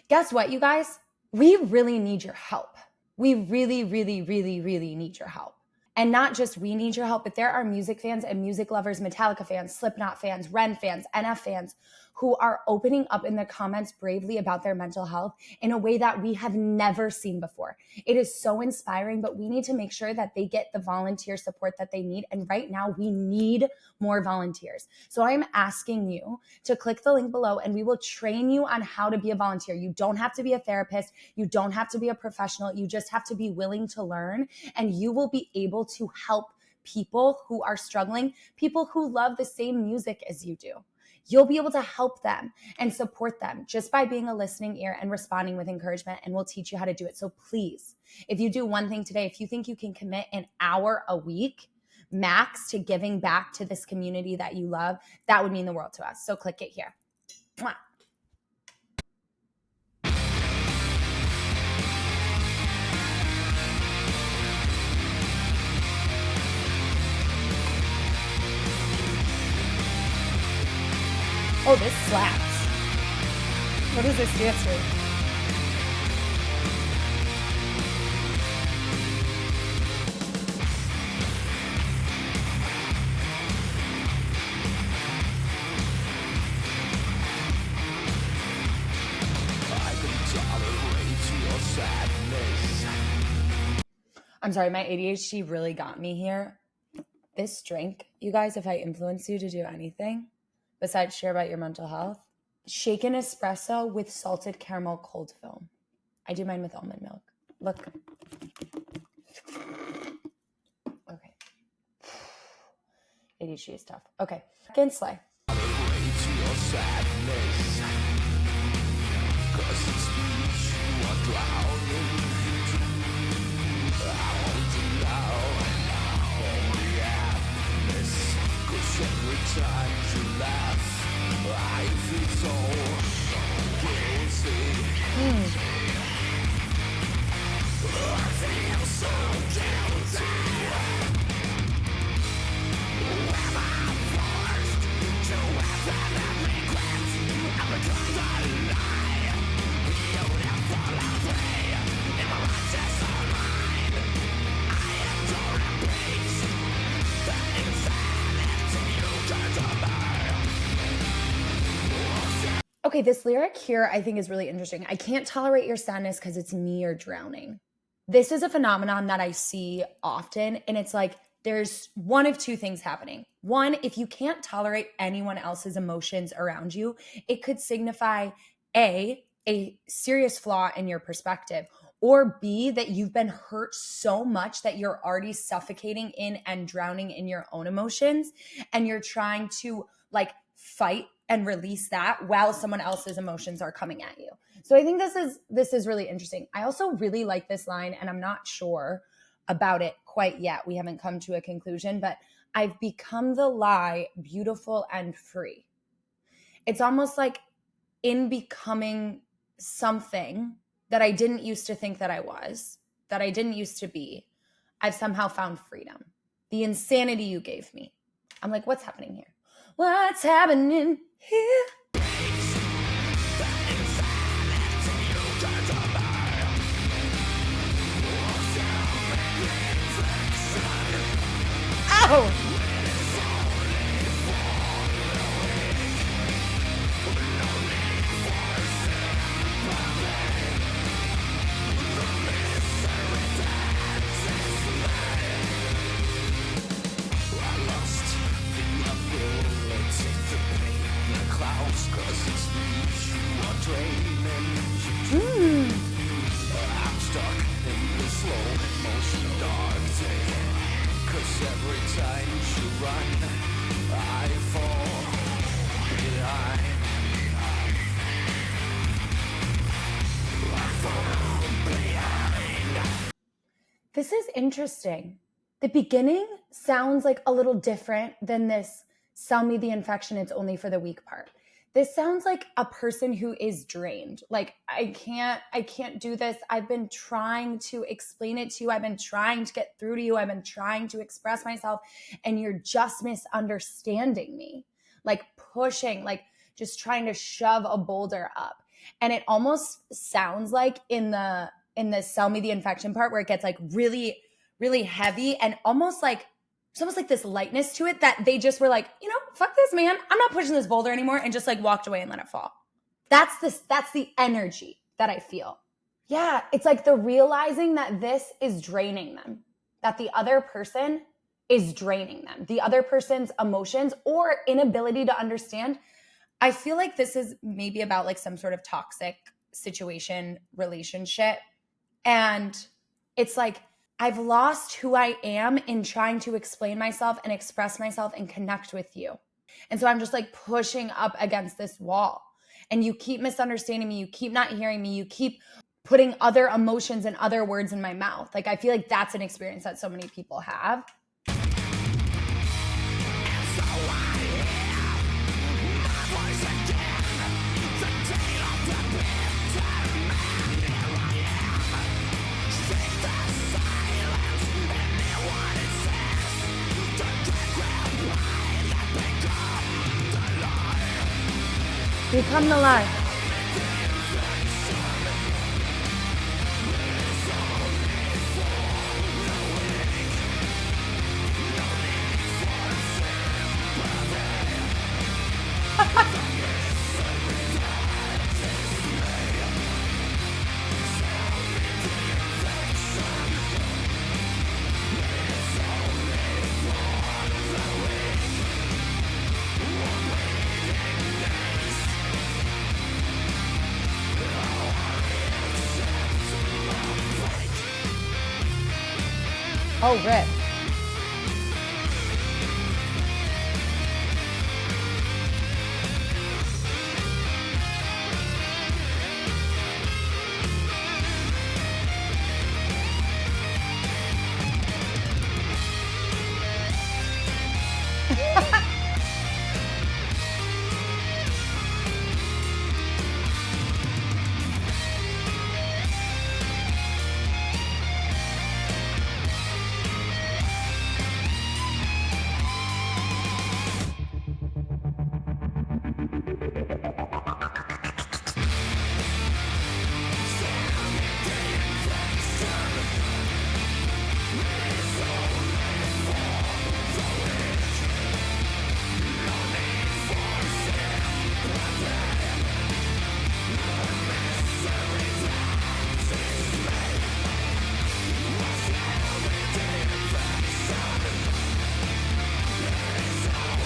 Guess what, you guys? We really need your help. We really, really, really, really need your help. And not just we need your help, but there are music fans and music lovers, Metallica fans, Slipknot fans, Ren fans, NF fans who are opening up in the comments bravely about their mental health in a way that we have never seen before. It is so inspiring, but we need to make sure that they get the volunteer support that they need. And right now we need more volunteers. So I'm asking you to click the link below and we will train you on how to be a volunteer. You don't have to be a therapist. You don't have to be a professional. You just have to be willing to learn, and you will be able to help people who are struggling, people who love the same music as you do. You'll be able to help them and support them just by being a listening ear and responding with encouragement, and we'll teach you how to do it. So please, if you do one thing today, if you think you can commit an hour a week max to giving back to this community that you love, that would mean the world to us. So click it here. Mwah. Oh, this slaps. What does this dance for? I'm sorry, my ADHD really got me here. This drink, you guys, if I influence you to do anything besides share about your mental health, shaken espresso with salted caramel cold foam. I do mine with almond milk. Look. Okay. ADHD is tough. Okay. Again, slay. Every time you laugh, I feel so guilty. I feel so guilty. Am I forced to have that regret? I'm because I lie. Beautiful and free in my righteous mind. I adore and peace. The insanity you turn to me. Okay, this lyric here I think is really interesting. I can't tolerate your sadness because it's me you're drowning. This is a phenomenon that I see often, and it's like there's one of two things happening. One, if you can't tolerate anyone else's emotions around you, it could signify A, a serious flaw in your perspective, or B, that you've been hurt so much that you're already suffocating in and drowning in your own emotions, and you're trying to like fight and release that while someone else's emotions are coming at you. So I think this is really interesting. I also really like this line, and I'm not sure about it quite yet. We haven't come to a conclusion, but I've become the lie, beautiful and free. It's almost like in becoming something that I didn't used to think that I was, that I didn't used to be, I've somehow found freedom. The insanity you gave me. I'm like, what's happening here? What's happening here? Ow! I'm stuck in the slow motion dark day. 'Cause every time you run, I fall behind. I fall behind. This is interesting. The beginning sounds like a little different than this sell me the infection, it's only for the weak part. This sounds like a person who is drained. Like, I can't do this. I've been trying to explain it to you. I've been trying to get through to you. I've been trying to express myself, and you're just misunderstanding me. Like pushing, like just trying to shove a boulder up. And it almost sounds like in the sell me the infection part where it gets like really, really heavy and almost like, it's almost like this lightness to it that they just were like, fuck this, man. I'm not pushing this boulder anymore, and just like walked away and let it fall. That's the energy that I feel. Yeah, it's like the realizing that this is draining them, that the other person is draining them, the other person's emotions or inability to understand. I feel like this is maybe about like some sort of toxic situation, relationship. And it's like, I've lost who I am in trying to explain myself and express myself and connect with you. And so I'm just like pushing up against this wall. And you keep misunderstanding me. You keep not hearing me. You keep putting other emotions and other words in my mouth. Like, I feel like that's an experience that so many people have. Become the lie. Oh, rip.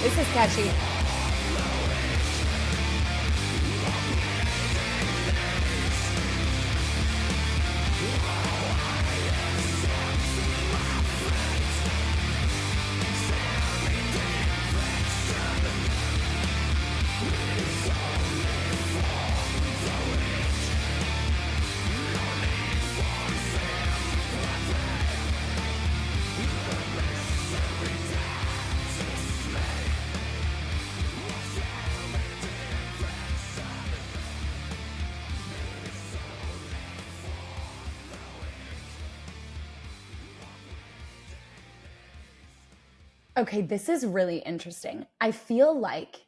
This is catchy. Okay, this is really interesting. I feel like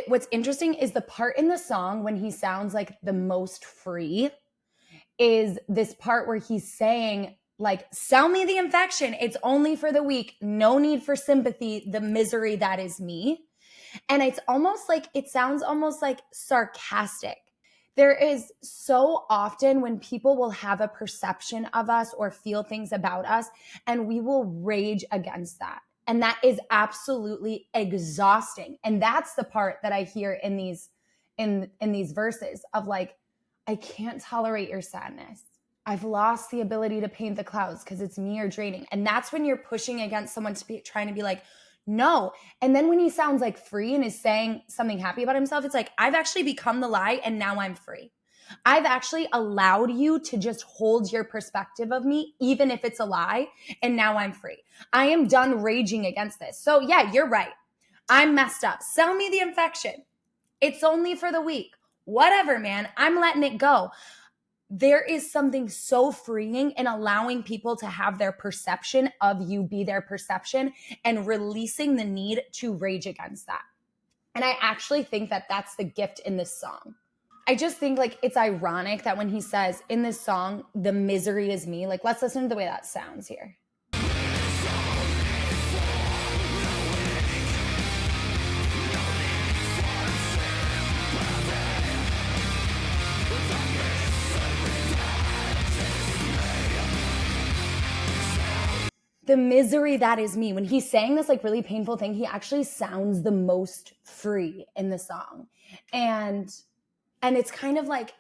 what's interesting is the part in the song when he sounds like the most free is this part where he's saying, like, sell me the infection. It's only for the weak. No need for sympathy. The misery that is me. And it's almost like, it sounds almost like sarcastic. There is so often when people will have a perception of us or feel things about us, and we will rage against that. And that is absolutely exhausting. And that's the part that I hear in these verses of like, I can't tolerate your sadness. I've lost the ability to paint the clouds because it's me or draining. And that's when you're pushing against someone to be trying to be like, no. And then when he sounds like free and is saying something happy about himself, it's like, I've actually become the lie and now I'm free. I've actually allowed you to just hold your perspective of me, even if it's a lie, and now I'm free. I am done raging against this. So yeah, you're right. I'm messed up. Sell me the infection. It's only for the weak. Whatever, man. I'm letting it go. There is something so freeing in allowing people to have their perception of you be their perception and releasing the need to rage against that. And I actually think that that's the gift in this song. I just think like it's ironic that when he says in this song, the misery is me, like let's listen to the way that sounds here. The misery that is me. When he's saying this like really painful thing, he actually sounds the most free in the song. And it's kind of like,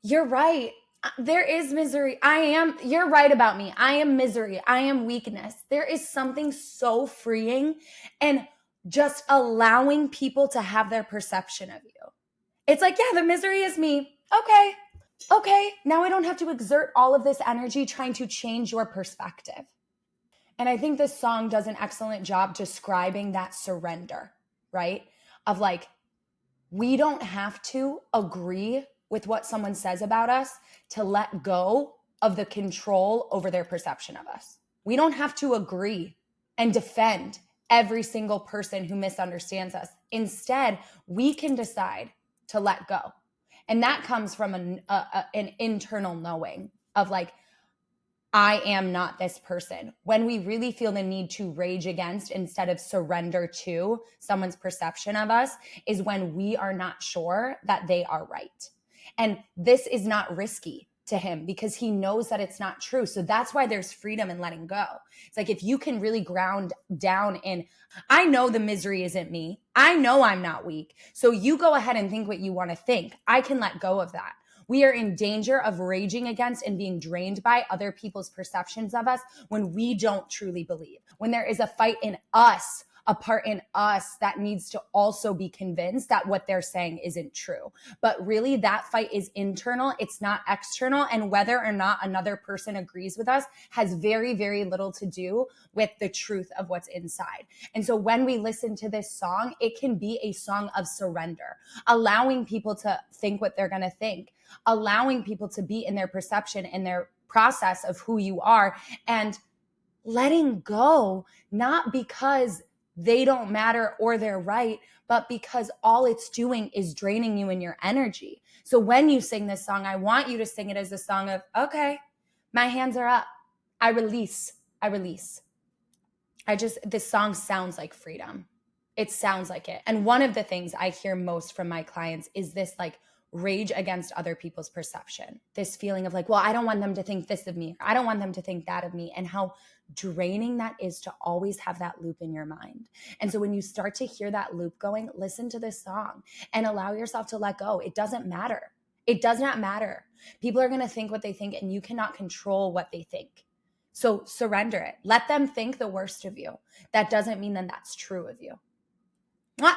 you're right. There is misery. You're right about me. I am misery. I am weakness. There is something so freeing and just allowing people to have their perception of you. It's like, yeah, the misery is me. Okay. Now I don't have to exert all of this energy trying to change your perspective. And I think this song does an excellent job describing that surrender, right? Of like, we don't have to agree with what someone says about us to let go of the control over their perception of us. We don't have to agree and defend every single person who misunderstands us. Instead, we can decide to let go. And that comes from an internal knowing of like, I am not this person. When we really feel the need to rage against instead of surrender to someone's perception of us is when we are not sure that they are right. And this is not risky to him because he knows that it's not true. So that's why there's freedom in letting go. It's like if you can really ground down in, I know the misery isn't me. I know I'm not weak. So you go ahead and think what you want to think. I can let go of that. We are in danger of raging against and being drained by other people's perceptions of us when we don't truly believe. When there is a fight in us, a part in us that needs to also be convinced that what they're saying isn't true. But really that fight is internal. It's not external. And whether or not another person agrees with us has very, very little to do with the truth of what's inside. And so when we listen to this song, it can be a song of surrender, allowing people to think what they're going to think, allowing people to be in their perception and their process of who you are, and letting go, not because they don't matter or they're right, but because all it's doing is draining you in your energy. So when you sing this song, I want you to sing it as a song of, okay, my hands are up. I release. This song sounds like freedom. It sounds like it. And one of the things I hear most from my clients is this like rage against other people's perception. This feeling of like, well, I don't want them to think this of me. I don't want them to think that of me. And how draining that is to always have that loop in your mind. And so when you start to hear that loop going, listen to this song and allow yourself to let go. It doesn't matter. It does not matter. People are going to think what they think and you cannot control what they think. So surrender it. Let them think the worst of you. That doesn't mean that that's true of you. Mwah!